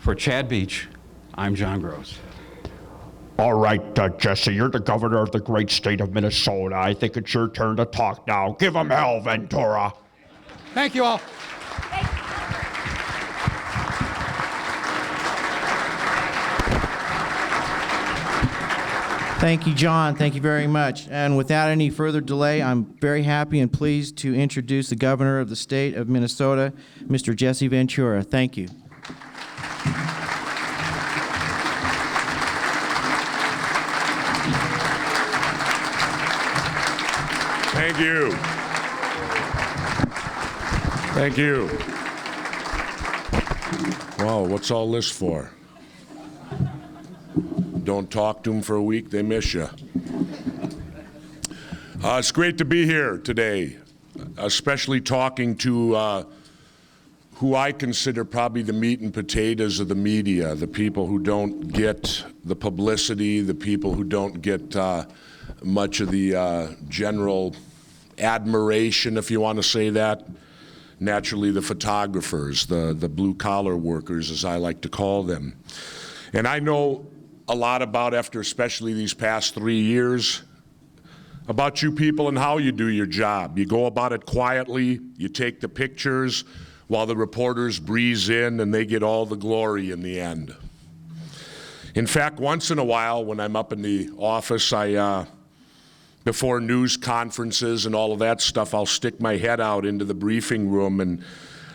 For Chad Beach, I'm John Gross. All right, Jesse, you're the governor of the great state of Minnesota. I think it's your turn to talk now. Give him hell, Ventura. Thank you all. Thank you, John. Thank you very much. And without any further delay, I'm very happy and pleased to introduce the governor of the state of Minnesota, Mr. Jesse Ventura. Thank you. Thank you. Thank you. Wow, what's all this for? Don't talk to them for a week, they miss you. It's great to be here today, especially talking to who I consider probably the meat and potatoes of the media, the people who don't get the publicity, the people who don't get much of the general admiration, if you want to say that. Naturally, the photographers, the blue-collar workers, as I like to call them. And I know a lot about, after especially these past 3 years, about you people and how you do your job. You go about it quietly, you take the pictures while the reporters breeze in and they get all the glory in the end. In fact, once in a while when I'm up in the office, before news conferences and all of that stuff, I'll stick my head out into the briefing room and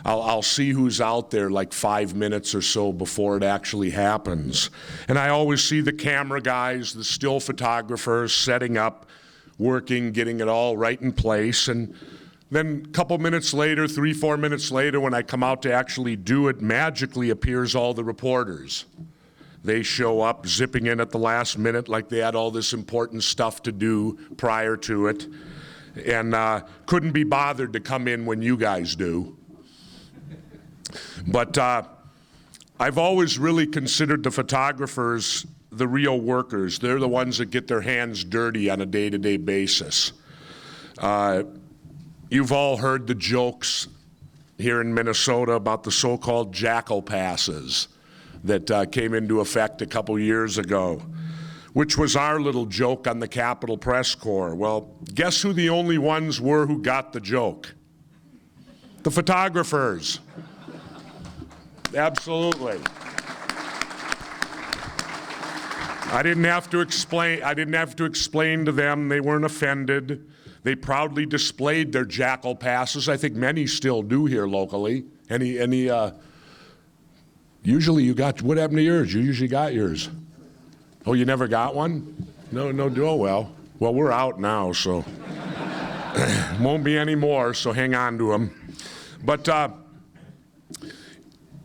I'll see who's out there like 5 minutes or so before it actually happens. And I always see the camera guys, the still photographers setting up, working, getting it all right in place. And then a couple minutes later, 3-4 minutes later, when I come out to actually do it, magically appears all the reporters. They show up zipping in at the last minute like they had all this important stuff to do prior to it and couldn't be bothered to come in when you guys do. But I've always really considered the photographers the real workers. They're the ones that get their hands dirty on a day-to-day basis. You've all heard the jokes here in Minnesota about the so-called jackal passes that came into effect a couple years ago, which was our little joke on the Capitol Press Corps. Well, guess who the only ones were who got the joke? The photographers. Absolutely. I didn't have to explain to them. They weren't offended. They proudly displayed their jackal passes. I think many still do here locally. Usually you got, what happened to yours? You usually got yours. Oh, you never got one? No, oh well. Well, we're out now, so won't be any more, so hang on to them. But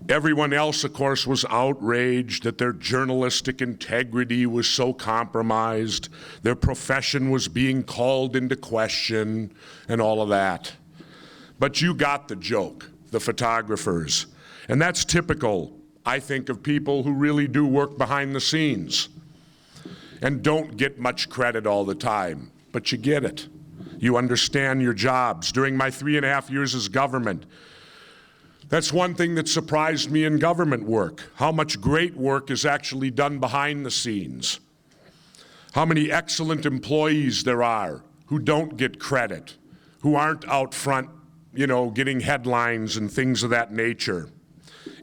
everyone else, of course, was outraged that their journalistic integrity was so compromised, their profession was being called into question, and all of that. But you got the joke, the photographers. And that's typical, I think, of people who really do work behind the scenes and don't get much credit all the time, but you get it. You understand your jobs. During my 3.5 years as government, that's one thing that surprised me in government work, how much great work is actually done behind the scenes. How many excellent employees there are who don't get credit, who aren't out front, getting headlines and things of that nature.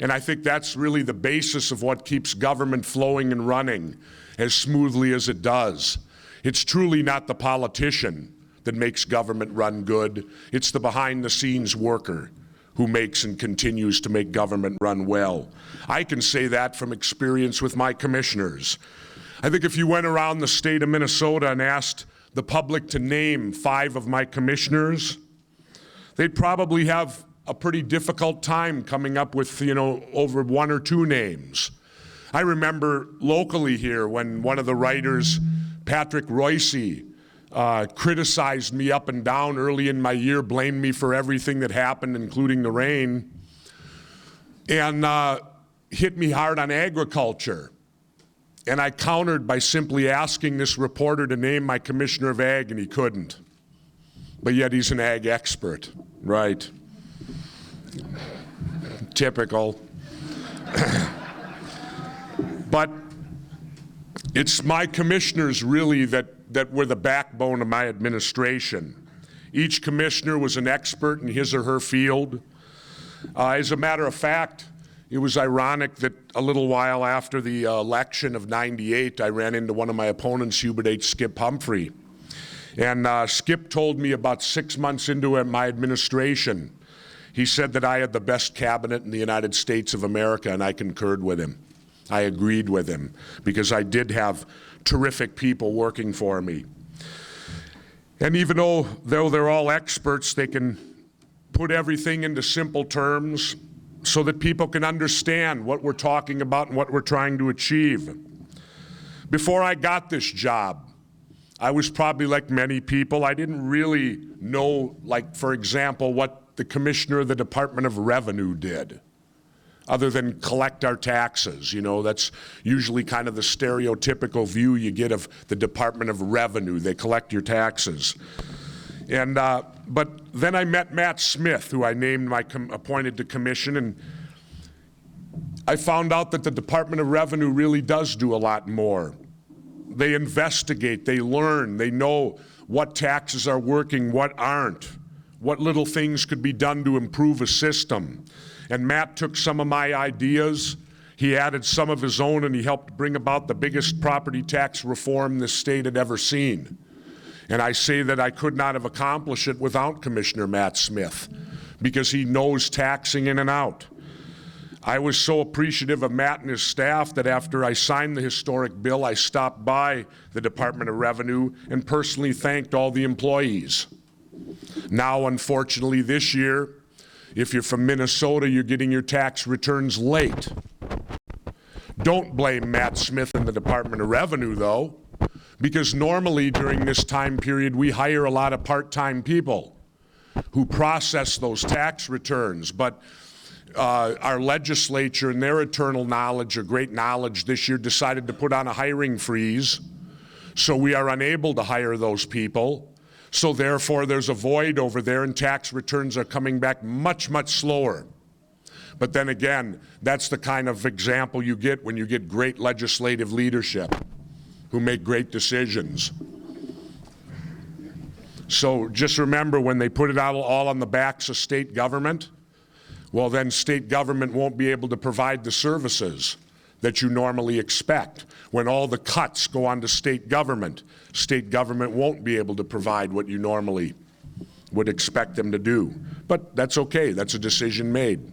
And I think that's really the basis of what keeps government flowing and running as smoothly as it does. It's truly not the politician that makes government run good. It's the behind-the-scenes worker who makes and continues to make government run well. I can say that from experience with my commissioners. I think if you went around the state of Minnesota and asked the public to name 5 of my commissioners, they'd probably have a pretty difficult time coming up with, over 1 or 2 names. I remember locally here when one of the writers, Patrick Royce, criticized me up and down early in my year, blamed me for everything that happened, including the rain, and hit me hard on agriculture. And I countered by simply asking this reporter to name my commissioner of ag, and he couldn't. But yet he's an ag expert, right? Typical. But it's my commissioners really that were the backbone of my administration. Each commissioner was an expert in his or her field. As a matter of fact, it was ironic that a little while after the election of '98, I ran into one of my opponents, Hubert H. Skip Humphrey. And Skip told me about 6 months into my administration, he said that I had the best cabinet in the United States of America, and I concurred with him. I agreed with him because I did have terrific people working for me. And even though they're all experts, they can put everything into simple terms so that people can understand what we're talking about and what we're trying to achieve. Before I got this job, I was probably like many people. I didn't really know, like, for example, what the Commissioner of the Department of Revenue did, other than collect our taxes. You know, that's usually kind of the stereotypical view you get of the Department of Revenue. They collect your taxes. And, but then I met Matt Smith, who I named appointed to commission, and I found out that the Department of Revenue really does do a lot more. They investigate, they learn, they know what taxes are working, what aren't, what little things could be done to improve a system. And Matt took some of my ideas, he added some of his own, and he helped bring about the biggest property tax reform this state had ever seen. And I say that I could not have accomplished it without Commissioner Matt Smith, because he knows taxing in and out. I was so appreciative of Matt and his staff that after I signed the historic bill, I stopped by the Department of Revenue and personally thanked all the employees. Now, unfortunately, this year, if you're from Minnesota, you're getting your tax returns late. Don't blame Matt Smith and the Department of Revenue, though, because normally during this time period, we hire a lot of part-time people who process those tax returns. But our legislature, in their eternal knowledge or great knowledge this year, decided to put on a hiring freeze. So we are unable to hire those people. So therefore, there's a void over there, and tax returns are coming back much, much slower. But then again, that's the kind of example you get when you get great legislative leadership who make great decisions. So just remember, when they put it out all on the backs of state government, well, then state government won't be able to provide the services that you normally expect. When all the cuts go on to state government won't be able to provide what you normally would expect them to do. But that's okay, that's a decision made.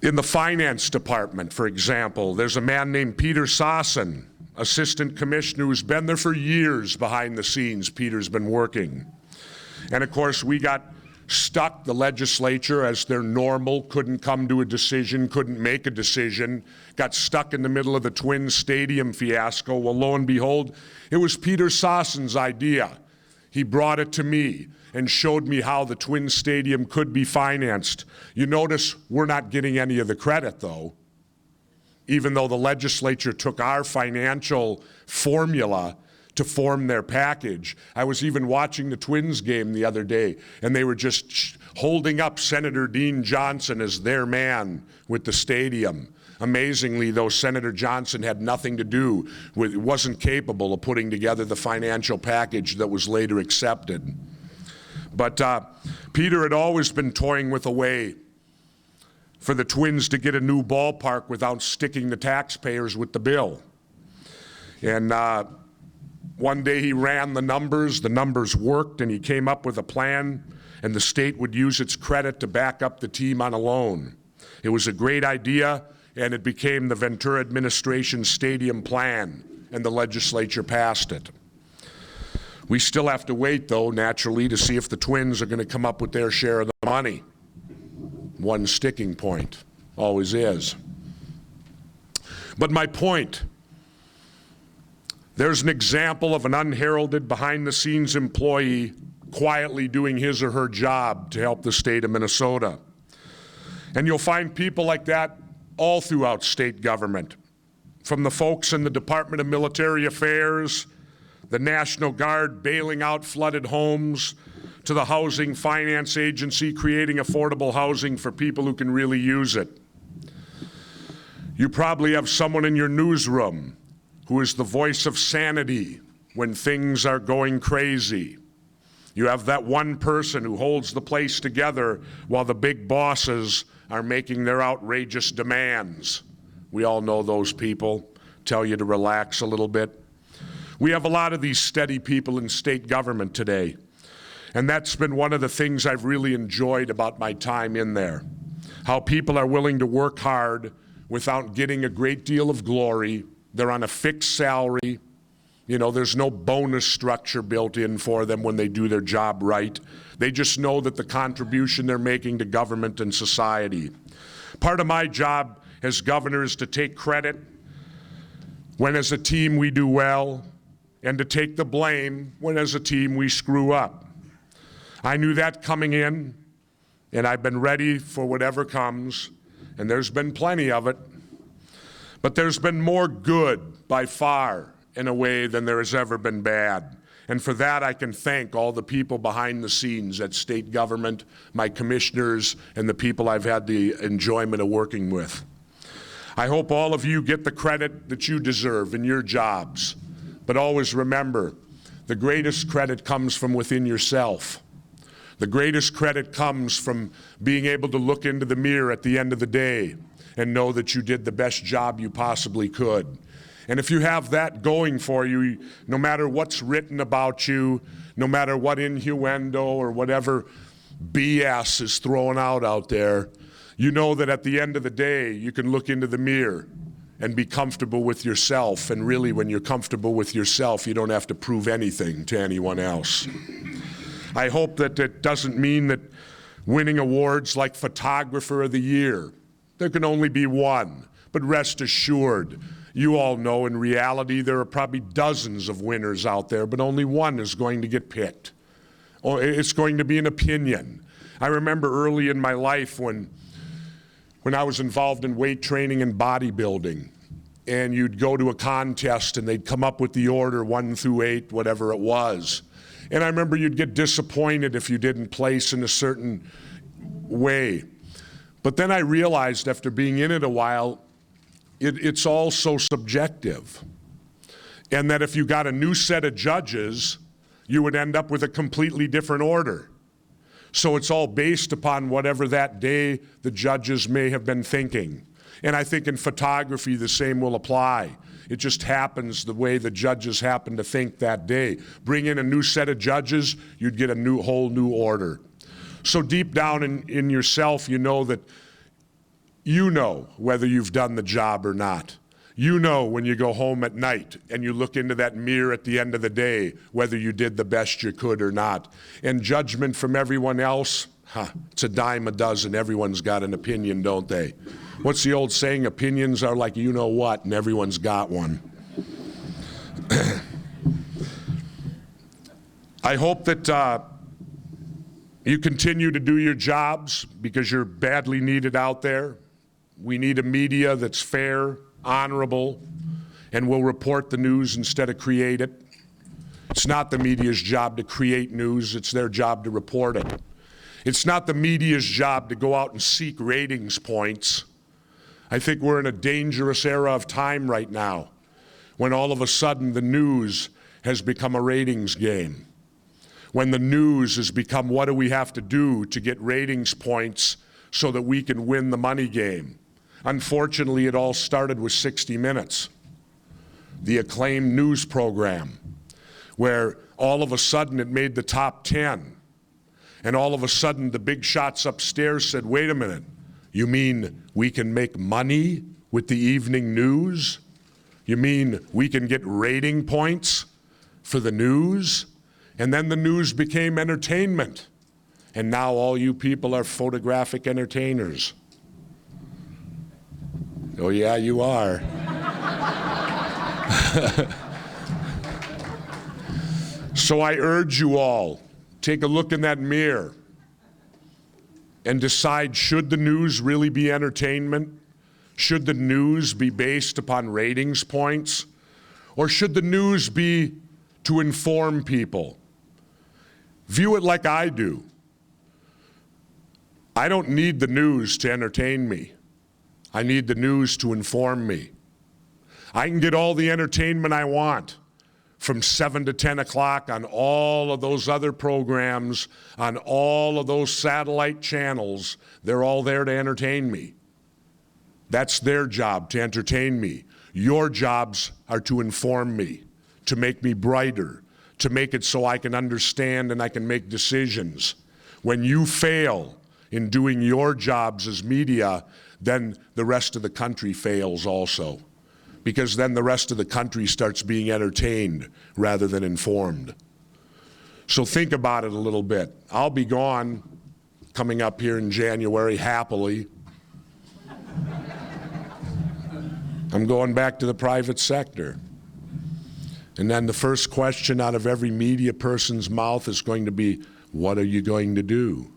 In the finance department, for example, there's a man named Peter Sossin, assistant commissioner, who's been there for years behind the scenes. Peter's been working. And of course, we got stuck, the legislature, as their normal, couldn't come to a decision, couldn't make a decision, got stuck in the middle of the Twin Stadium fiasco. Well, lo and behold, it was Peter Sossin's idea. He brought it to me and showed me how the Twin Stadium could be financed. You notice we're not getting any of the credit, though, even though the legislature took our financial formula to form their package. I was even watching the Twins game the other day, and they were just holding up Senator Dean Johnson as their man with the stadium. Amazingly, though, Senator Johnson had nothing to do with, wasn't capable of putting together the financial package that was later accepted. But Peter had always been toying with a way for the Twins to get a new ballpark without sticking the taxpayers with the bill. And one day he ran the numbers worked, and he came up with a plan, and the state would use its credit to back up the team on a loan. It was a great idea, and it became the Ventura administration stadium plan, and the legislature passed it. We still have to wait, though, naturally, to see if the Twins are going to come up with their share of the money. One sticking point, always is. But my point, there's an example of an unheralded, behind-the-scenes employee quietly doing his or her job to help the state of Minnesota. And you'll find people like that all throughout state government, from the folks in the Department of Military Affairs, the National Guard bailing out flooded homes, to the Housing Finance Agency creating affordable housing for people who can really use it. You probably have someone in your newsroom who is the voice of sanity when things are going crazy. You have that one person who holds the place together while the big bosses are making their outrageous demands. We all know those people, tell you to relax a little bit. We have a lot of these steady people in state government today, and that's been one of the things I've really enjoyed about my time in there. How people are willing to work hard without getting a great deal of glory. They're on a fixed salary. You know, there's no bonus structure built in for them when they do their job right. They just know that the contribution they're making to government and society. Part of my job as governor is to take credit when as a team we do well, and to take the blame when as a team we screw up. I knew that coming in, and I've been ready for whatever comes, and there's been plenty of it. But there's been more good by far in a way than there has ever been bad. And for that, I can thank all the people behind the scenes at state government, my commissioners, and the people I've had the enjoyment of working with. I hope all of you get the credit that you deserve in your jobs. But always remember, the greatest credit comes from within yourself. The greatest credit comes from being able to look into the mirror at the end of the day and know that you did the best job you possibly could. And if you have that going for you, no matter what's written about you, no matter what innuendo or whatever BS is thrown out there, you know that at the end of the day, you can look into the mirror and be comfortable with yourself. And really, when you're comfortable with yourself, you don't have to prove anything to anyone else. I hope that it doesn't mean that winning awards like Photographer of the Year, there can only be one. But rest assured, you all know in reality there are probably dozens of winners out there, but only one is going to get picked. Or it's going to be an opinion. I remember early in my life when I was involved in weight training and bodybuilding, and you'd go to a contest and they'd come up with the order 1 through 8, whatever it was. And I remember you'd get disappointed if you didn't place in a certain way. But then I realized after being in it a while, it's all so subjective. And that if you got a new set of judges, you would end up with a completely different order. So it's all based upon whatever that day the judges may have been thinking. And I think in photography the same will apply. It just happens the way the judges happen to think that day. Bring in a new set of judges, you'd get a whole new order. So deep down in yourself, you know that you know whether you've done the job or not. You know when you go home at night and you look into that mirror at the end of the day whether you did the best you could or not. And judgment from everyone else, it's a dime a dozen. Everyone's got an opinion, don't they? What's the old saying? Opinions are like you know what, and everyone's got one. I hope that you continue to do your jobs because you're badly needed out there. We need a media that's fair, honorable, and will report the news instead of create it. It's not the media's job to create news, it's their job to report it. It's not the media's job to go out and seek ratings points. I think we're in a dangerous era of time right now when all of a sudden the news has become a ratings game. When the news has become what do we have to do to get ratings points so that we can win the money game. Unfortunately, it all started with 60 Minutes, the acclaimed news program, where all of a sudden it made the top 10. And all of a sudden the big shots upstairs said, wait a minute, you mean we can make money with the evening news? You mean we can get rating points for the news? And then the news became entertainment. And now all you people are photographic entertainers. Oh yeah, you are. So I urge you all, take a look in that mirror and decide, should the news really be entertainment? Should the news be based upon ratings points? Or should the news be to inform people? View it like I do. I don't need the news to entertain me. I need the news to inform me. I can get all the entertainment I want from 7 to 10 o'clock on all of those other programs, on all of those satellite channels. They're all there to entertain me. That's their job, to entertain me. Your jobs are to inform me, to make me brighter, to make it so I can understand and I can make decisions. When you fail in doing your jobs as media, then the rest of the country fails also. Because then the rest of the country starts being entertained rather than informed. So think about it a little bit. I'll be gone coming up here in January, happily. I'm going back to the private sector. And then the first question out of every media person's mouth is going to be, what are you going to do?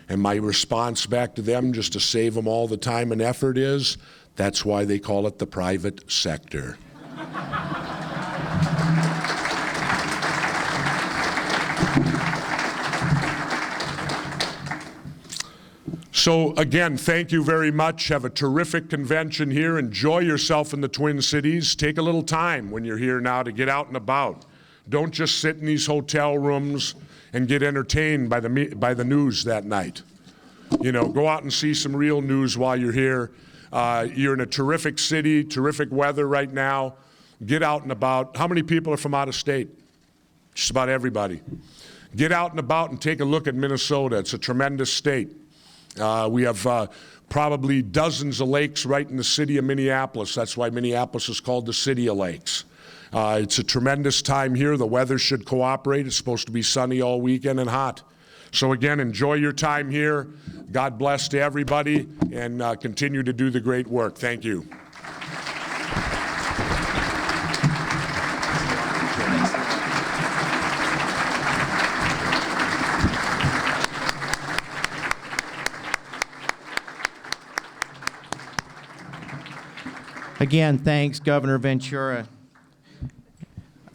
And my response back to them, just to save them all the time and effort, is, that's why they call it the private sector. So again, thank you very much. Have a terrific convention here. Enjoy yourself in the Twin Cities. Take a little time when you're here now to get out and about. Don't just sit in these hotel rooms and get entertained by the news that night. You know, go out and see some real news while you're here. You're in a terrific city, terrific weather right now. Get out and about. How many people are from out of state? Just about everybody. Get out and about and take a look at Minnesota. It's a tremendous state. We have probably dozens of lakes right in the city of Minneapolis. That's why Minneapolis is called the City of Lakes. It's a tremendous time here. The weather should cooperate. It's supposed to be sunny all weekend and hot. So again, enjoy your time here. God bless to everybody, and continue to do the great work. Thank you. Again, thanks, Governor Ventura.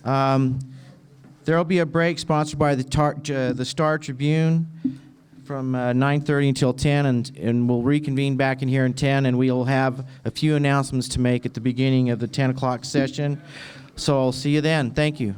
There will be a break sponsored by the Star Tribune from 9:30 until 10, and we'll reconvene back in here in 10, and we'll have a few announcements to make at the beginning of the 10 o'clock session. So I'll see you then. Thank you.